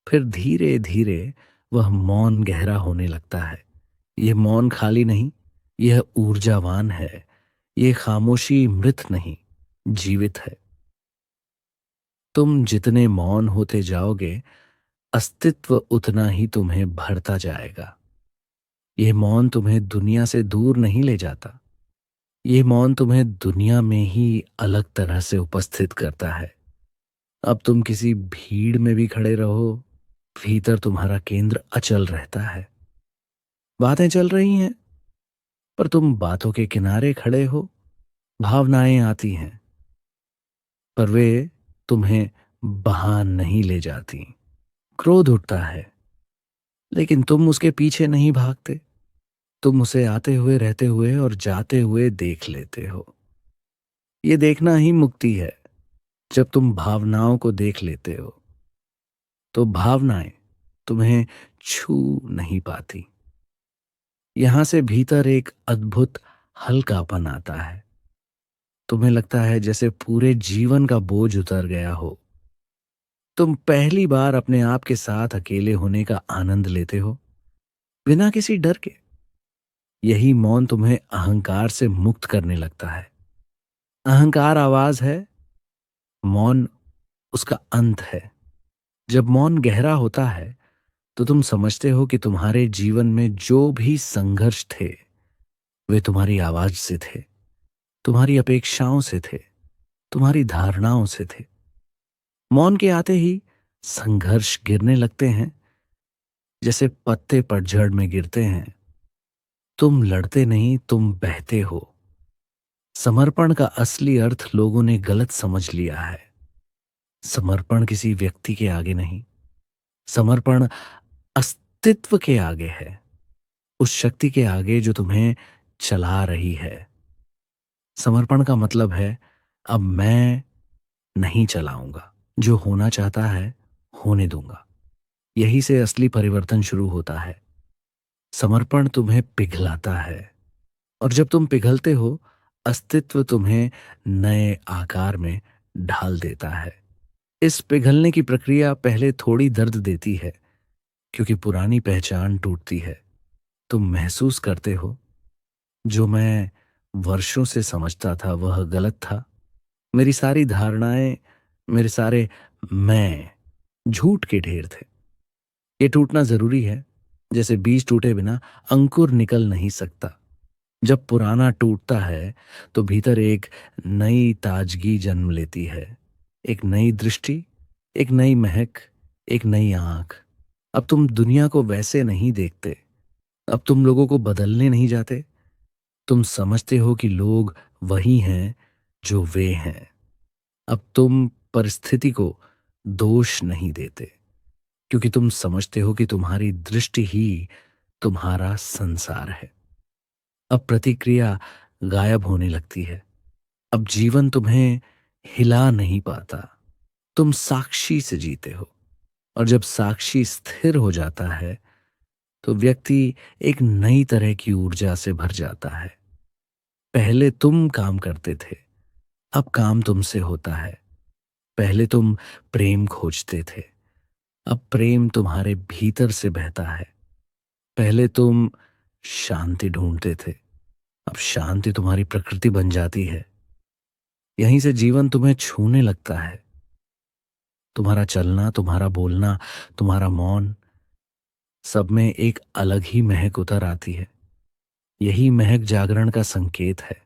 फिर धीरे धीरे वह मौन गहरा होने लगता है। यह मौन खाली नहीं, यह ऊर्जावान है। ये खामोशी मृत नहीं, जीवित है। तुम जितने मौन होते जाओगे, अस्तित्व उतना ही तुम्हें भरता जाएगा। ये मौन तुम्हें दुनिया से दूर नहीं ले जाता। ये मौन तुम्हें दुनिया में ही अलग तरह से उपस्थित करता है। अब तुम किसी भीड़ में भी खड़े रहो, भीतर तुम्हारा केंद्र अचल रहता है। बातें चल रही हैं, पर तुम बातों के किनारे खड़े हो। भावनाएं आती हैं, पर वे तुम्हें बहा नहीं ले जाती। क्रोध उठता है, लेकिन तुम उसके पीछे नहीं भागते। तुम उसे आते हुए, रहते हुए और जाते हुए देख लेते हो। ये देखना ही मुक्ति है। जब तुम भावनाओं को देख लेते हो, तो भावनाएं तुम्हें छू नहीं पाती। यहां से भीतर एक अद्भुत हल्कापन आता है। तुम्हें लगता है जैसे पूरे जीवन का बोझ उतर गया हो। तुम पहली बार अपने आप के साथ अकेले होने का आनंद लेते हो, बिना किसी डर के। यही मौन तुम्हें अहंकार से मुक्त करने लगता है। अहंकार आवाज है, मौन उसका अंत है। जब मौन गहरा होता है, तो तुम समझते हो कि तुम्हारे जीवन में जो भी संघर्ष थे, वे तुम्हारी आवाज से थे, तुम्हारी अपेक्षाओं से थे, तुम्हारी धारणाओं से थे। मौन के आते ही संघर्ष गिरने लगते हैं, जैसे पत्ते पतझड़ में गिरते हैं। तुम लड़ते नहीं, तुम बहते हो। समर्पण का असली अर्थ लोगों ने गलत समझ लिया है। समर्पण किसी व्यक्ति के आगे नहीं, समर्पण अस्तित्व के आगे है। उस शक्ति के आगे जो तुम्हें चला रही है। समर्पण का मतलब है, अब मैं नहीं चलाऊंगा, जो होना चाहता है होने दूंगा। यही से असली परिवर्तन शुरू होता है। समर्पण तुम्हें पिघलाता है, और जब तुम पिघलते हो, अस्तित्व तुम्हें नए आकार में ढाल देता है। इस पिघलने की प्रक्रिया पहले थोड़ी दर्द देती है, क्योंकि पुरानी पहचान टूटती है। तुम महसूस करते हो, जो मैं वर्षों से समझता था वह गलत था। मेरी सारी धारणाएं, मेरे सारे मैं झूठ के ढेर थे। ये टूटना जरूरी है। जैसे बीज टूटे बिना अंकुर निकल नहीं सकता। जब पुराना टूटता है, तो भीतर एक नई ताजगी जन्म लेती है। एक नई दृष्टि, एक नई महक, एक नई आंख। अब तुम दुनिया को वैसे नहीं देखते। अब तुम लोगों को बदलने नहीं जाते। तुम समझते हो कि लोग वही हैं जो वे हैं। अब तुम परिस्थिति को दोष नहीं देते, क्योंकि तुम समझते हो कि तुम्हारी दृष्टि ही तुम्हारा संसार है। अब प्रतिक्रिया गायब होने लगती है। अब जीवन तुम्हें हिला नहीं पाता। तुम साक्षी से जीते हो, और जब साक्षी स्थिर हो जाता है, तो व्यक्ति एक नई तरह की ऊर्जा से भर जाता है। पहले तुम काम करते थे, अब काम तुमसे होता है। पहले तुम प्रेम खोजते थे, अब प्रेम तुम्हारे भीतर से बहता है। पहले तुम शांति ढूंढते थे, अब शांति तुम्हारी प्रकृति बन जाती है। यहीं से जीवन तुम्हें छूने लगता है। तुम्हारा चलना, तुम्हारा बोलना, तुम्हारा मौन, सब में एक अलग ही महक उतर आती है। यही महक जागरण का संकेत है।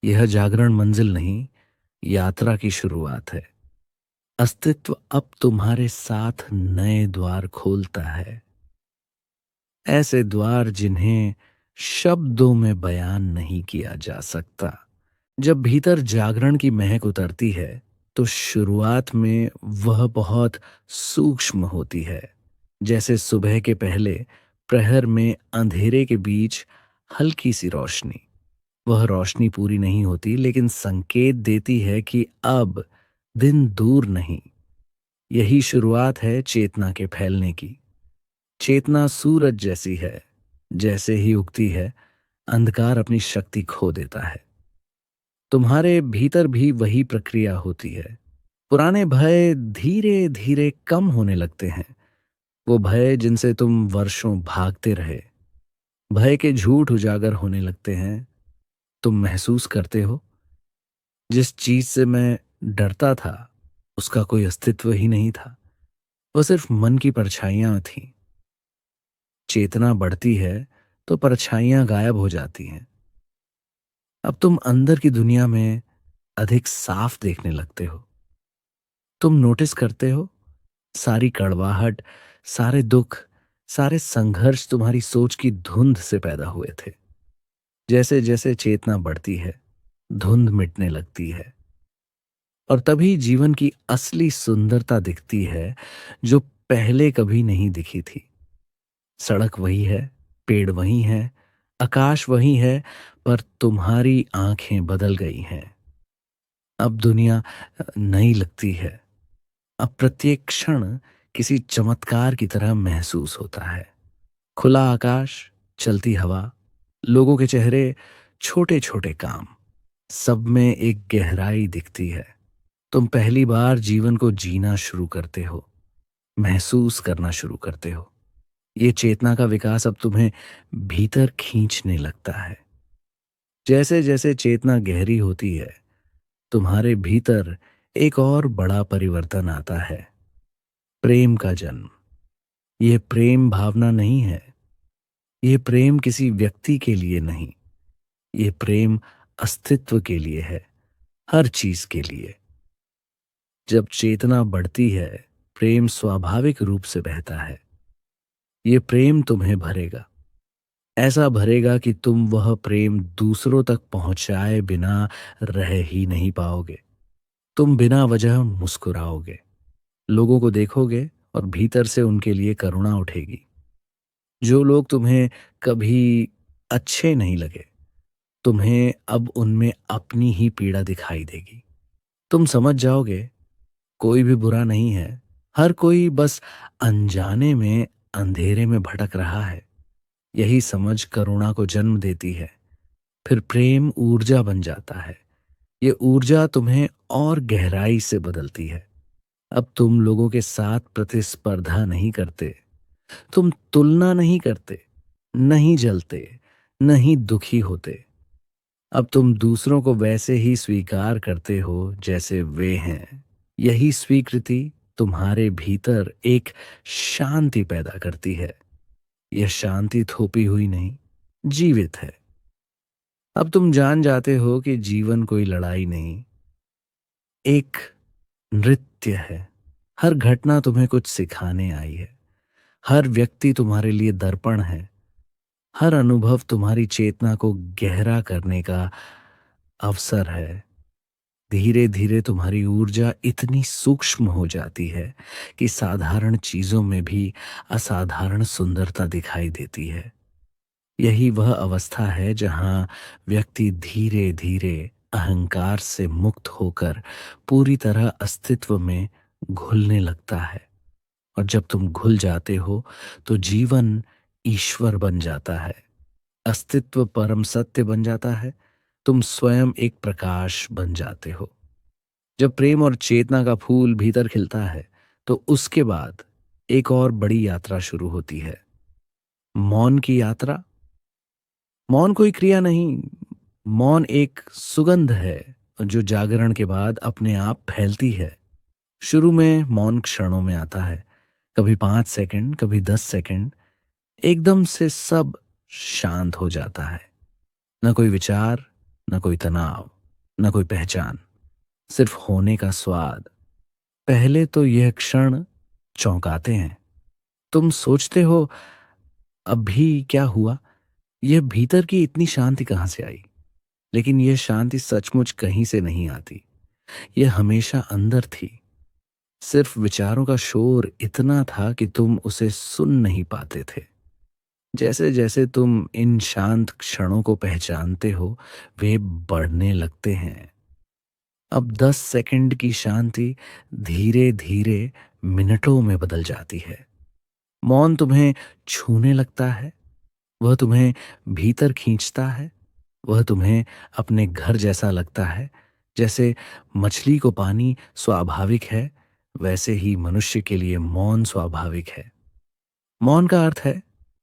यह जागरण मंजिल नहीं, यात्रा की शुरुआत है। अस्तित्व अब तुम्हारे साथ नए द्वार खोलता है, ऐसे द्वार जिन्हें शब्दों में बयान नहीं किया जा सकता। जब भीतर जागरण की महक उतरती है, तो शुरुआत में वह बहुत सूक्ष्म होती है। जैसे सुबह के पहले प्रहर में अंधेरे के बीच हल्की सी रोशनी। वह रोशनी पूरी नहीं होती, लेकिन संकेत देती है कि अब दिन दूर नहीं। यही शुरुआत है चेतना के फैलने की। चेतना सूरज जैसी है, जैसे ही उगती है, अंधकार अपनी शक्ति खो देता है। तुम्हारे भीतर भी वही प्रक्रिया होती है। पुराने भय धीरे धीरे कम होने लगते हैं। वो भय जिनसे तुम वर्षों भागते रहे, भय के झूठ उजागर होने लगते हैं। तुम महसूस करते हो, जिस चीज से मैं डरता था उसका कोई अस्तित्व ही नहीं था, वो सिर्फ मन की परछाइयां थीं। चेतना बढ़ती है तो परछाइयां गायब हो जाती हैं। अब तुम अंदर की दुनिया में अधिक साफ देखने लगते हो। तुम नोटिस करते हो, सारी कड़वाहट, सारे दुख, सारे संघर्ष तुम्हारी सोच की धुंध से पैदा हुए थे। जैसे जैसे चेतना बढ़ती है, धुंध मिटने लगती है, और तभी जीवन की असली सुंदरता दिखती है, जो पहले कभी नहीं दिखी थी। सड़क वही है, पेड़ वही है, आकाश वही है, पर तुम्हारी आंखें बदल गई हैं। अब दुनिया नई लगती है। अब प्रत्येक क्षण किसी चमत्कार की तरह महसूस होता है। खुला आकाश, चलती हवा, लोगों के चेहरे, छोटे छोटे काम, सब में एक गहराई दिखती है। तुम पहली बार जीवन को जीना शुरू करते हो, महसूस करना शुरू करते हो। ये चेतना का विकास अब तुम्हें भीतर खींचने लगता है। जैसे जैसे चेतना गहरी होती है, तुम्हारे भीतर एक और बड़ा परिवर्तन आता है, प्रेम का जन्म। ये प्रेम भावना नहीं है, ये प्रेम किसी व्यक्ति के लिए नहीं, ये प्रेम अस्तित्व के लिए है, हर चीज के लिए। जब चेतना बढ़ती है, प्रेम स्वाभाविक रूप से बहता है। ये प्रेम तुम्हें भरेगा, ऐसा भरेगा कि तुम वह प्रेम दूसरों तक पहुंचाए बिना रह ही नहीं पाओगे। तुम बिना वजह मुस्कुराओगे, लोगों को देखोगे और भीतर से उनके लिए करुणा उठेगी। जो लोग तुम्हें कभी अच्छे नहीं लगे, तुम्हें अब उनमें अपनी ही पीड़ा दिखाई देगी। तुम समझ जाओगे, कोई भी बुरा नहीं है, हर कोई बस अनजाने में अंधेरे में भटक रहा है। यही समझ करुणा को जन्म देती है। फिर प्रेम ऊर्जा बन जाता है। ये ऊर्जा तुम्हें और गहराई से बदलती है। अब तुम लोगों के साथ प्रतिस्पर्धा नहीं करते, तुम तुलना नहीं करते, नहीं जलते, नहीं दुखी होते। अब तुम दूसरों को वैसे ही स्वीकार करते हो जैसे वे हैं। यही स्वीकृति तुम्हारे भीतर एक शांति पैदा करती है। यह शांति थोपी हुई नहीं, जीवित है। अब तुम जान जाते हो कि जीवन कोई लड़ाई नहीं, एक नृत्य है। हर घटना तुम्हें कुछ सिखाने आई है। हर व्यक्ति तुम्हारे लिए दर्पण है। हर अनुभव तुम्हारी चेतना को गहरा करने का अवसर है। धीरे धीरे तुम्हारी ऊर्जा इतनी सूक्ष्म हो जाती है कि साधारण चीजों में भी असाधारण सुंदरता दिखाई देती है। यही वह अवस्था है जहां व्यक्ति धीरे धीरे अहंकार से मुक्त होकर पूरी तरह अस्तित्व में घुलने लगता है। और जब तुम घुल जाते हो तो जीवन ईश्वर बन जाता है, अस्तित्व परम सत्य बन जाता है, तुम स्वयं एक प्रकाश बन जाते हो। जब प्रेम और चेतना का फूल भीतर खिलता है, तो उसके बाद एक और बड़ी यात्रा शुरू होती है, मौन की यात्रा। मौन कोई क्रिया नहीं, मौन एक सुगंध है जो जागरण के बाद अपने आप फैलती है। शुरू में मौन क्षणों में आता है, कभी 5 सेकंड, कभी 10 सेकंड। एकदम से सब शांत हो जाता है। न कोई विचार, न कोई तनाव, न कोई पहचान, सिर्फ होने का स्वाद। पहले तो यह क्षण चौंकाते हैं। तुम सोचते हो, अभी क्या हुआ? यह भीतर की इतनी शांति कहाँ से आई? लेकिन यह शांति सचमुच कहीं से नहीं आती, यह हमेशा अंदर थी। सिर्फ विचारों का शोर इतना था कि तुम उसे सुन नहीं पाते थे। जैसे जैसे तुम इन शांत क्षणों को पहचानते हो, वे बढ़ने लगते हैं। अब 10 सेकंड की शांति धीरे धीरे मिनटों में बदल जाती है। मौन तुम्हें छूने लगता है, वह तुम्हें भीतर खींचता है, वह तुम्हें अपने घर जैसा लगता है। जैसे मछली को पानी स्वाभाविक है, वैसे ही मनुष्य के लिए मौन स्वाभाविक है। मौन का अर्थ है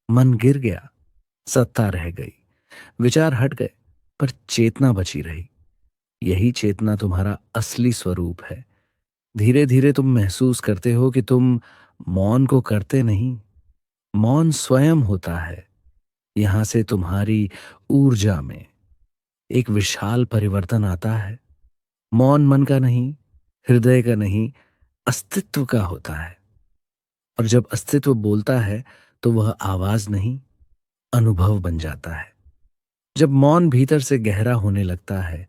मन गिर गया, सत्ता रह गई, विचार हट गए, पर चेतना बची रही। यही चेतना तुम्हारा असली स्वरूप है। धीरे धीरे तुम महसूस करते हो कि तुम मौन को करते नहीं, मौन स्वयं होता है। यहां से तुम्हारी ऊर्जा में एक विशाल परिवर्तन आता है। मौन मन का नहीं, हृदय का नहीं, अस्तित्व का होता है। और जब अस्तित्व बोलता है तो वह आवाज नहीं, अनुभव बन जाता है। जब मौन भीतर से गहरा होने लगता है,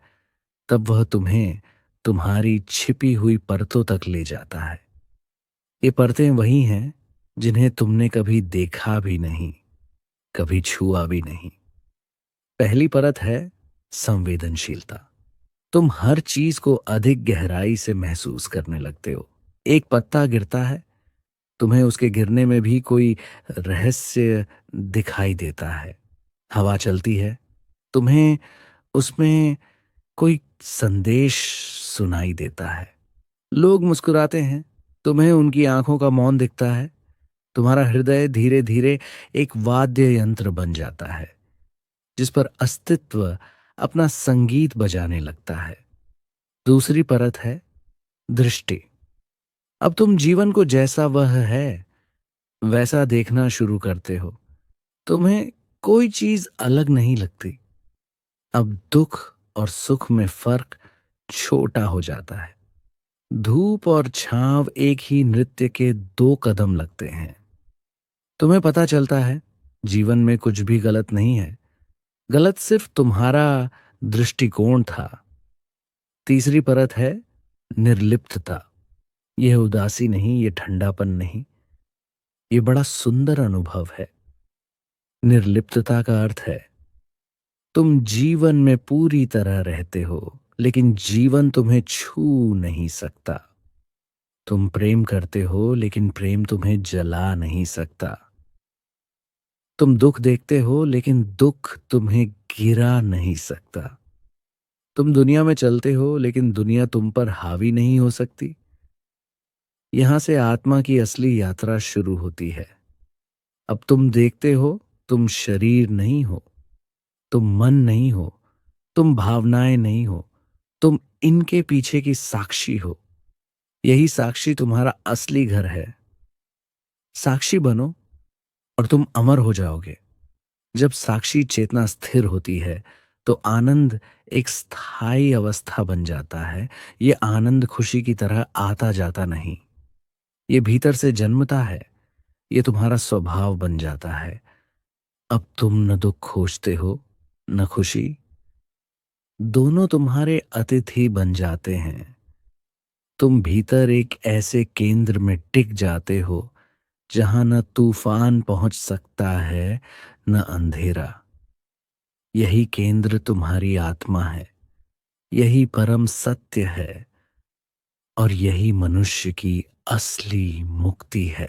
तब वह तुम्हें तुम्हारी छिपी हुई परतों तक ले जाता है। ये परतें वही हैं जिन्हें तुमने कभी देखा भी नहीं, कभी छुआ भी नहीं। पहली परत है संवेदनशीलता। तुम हर चीज को अधिक गहराई से महसूस करने लगते हो। एक पत्ता गिरता है, तुम्हें उसके गिरने में भी कोई रहस्य दिखाई देता है। हवा चलती है, तुम्हें उसमें कोई संदेश सुनाई देता है। लोग मुस्कुराते हैं, तुम्हें उनकी आंखों का मौन दिखता है। तुम्हारा हृदय धीरे धीरे एक वाद्य यंत्र बन जाता है, जिस पर अस्तित्व अपना संगीत बजाने लगता है। दूसरी परत है दृष्टि। अब तुम जीवन को जैसा वह है वैसा देखना शुरू करते हो। तुम्हें कोई चीज अलग नहीं लगती। अब दुख और सुख में फर्क छोटा हो जाता है। धूप और छांव एक ही नृत्य के दो कदम लगते हैं। तुम्हें पता चलता है जीवन में कुछ भी गलत नहीं है, गलत सिर्फ तुम्हारा दृष्टिकोण था। तीसरी परत है निर्लिप्तता। यह उदासी नहीं, यह ठंडापन नहीं, ये बड़ा सुंदर अनुभव है। निर्लिप्तता का अर्थ है तुम जीवन में पूरी तरह रहते हो, लेकिन जीवन तुम्हें छू नहीं सकता। तुम प्रेम करते हो, लेकिन प्रेम तुम्हें जला नहीं सकता। तुम दुख देखते हो, लेकिन दुख तुम्हें गिरा नहीं सकता। तुम दुनिया में चलते हो, लेकिन दुनिया तुम पर हावी नहीं हो सकती। यहां से आत्मा की असली यात्रा शुरू होती है। अब तुम देखते हो, तुम शरीर नहीं हो, तुम मन नहीं हो, तुम भावनाएं नहीं हो, तुम इनके पीछे की साक्षी हो। यही साक्षी तुम्हारा असली घर है। साक्षी बनो और तुम अमर हो जाओगे। जब साक्षी चेतना स्थिर होती है तो आनंद एक स्थायी अवस्था बन जाता है। ये आनंद खुशी की तरह आता जाता नहीं, ये भीतर से जन्मता है। ये तुम्हारा स्वभाव बन जाता है। अब तुम न दुख खोजते हो, न खुशी। दोनों तुम्हारे अतिथि बन जाते हैं। तुम भीतर एक ऐसे केंद्र में टिक जाते हो जहां न तूफान पहुंच सकता है, न अंधेरा। यही केंद्र तुम्हारी आत्मा है, यही परम सत्य है, और यही मनुष्य की असली मुक्ति है।